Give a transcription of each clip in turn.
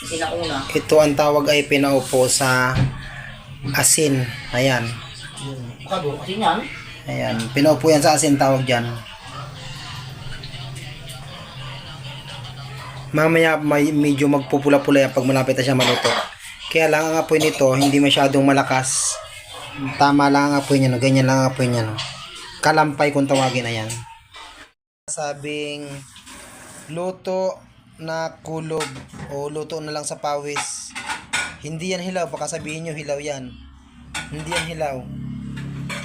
Sinauna. Ito ang tawag ay pinaupo sa asin. Ayan. Kado kasi yan. Ayan. Pinaupo yan sa asin tawag dyan. Mamaya medyo magpupula-pula yan pag malapit na siya maluto. Kaya lang ang apoy nito hindi masyadong malakas. Tama lang ang apoy niya. No? Ganyan lang ang apoy niya. No? Kalampay kung tawagin na yan. Sabing luto na kulog o luto na lang sa pawis. Hindi yan hilaw. Baka sabihin nyo hilaw yan. Hindi yan hilaw.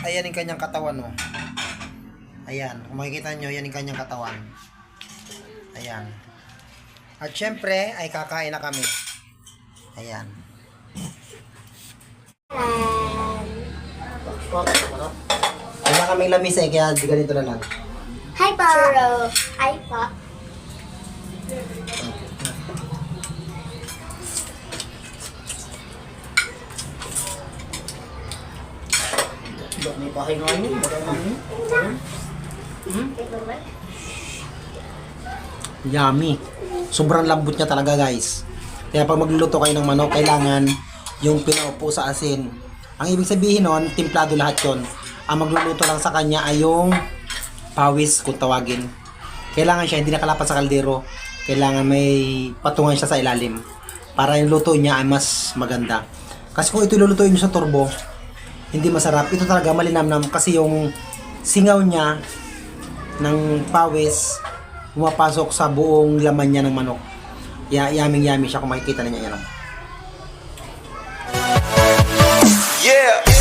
Ayan yung kanyang katawan. No? Ayan. Kung makikita nyo, yan yung kanyang katawan. Ayan. At syempre, ay kakain na kami. Ayan. Wala kaming lamis eh, kaya ganito na lang. Hi po. Churro. Hi po. May pahinga niyo. Yummy. Sobrang lambot niya talaga guys. Kaya pag magluluto kayo ng manok, kailangan yung pinaupo sa asin. Ang ibig sabihin nun, timplado lahat yon. Ang magluluto lang sa kanya ay yung pawis kung tawagin. Kailangan siya hindi nakalapat sa kaldero. Kailangan may patungan siya sa ilalim. Para yung luto niya ay mas maganda. Kasi kung ito lulutuin niyo sa turbo, hindi masarap. Ito talaga malinamnam kasi yung singaw niya ng pawis pumapasok sa buong laman niya ng manok. Yaming-yami siya kung makikita niya yan. Yeah.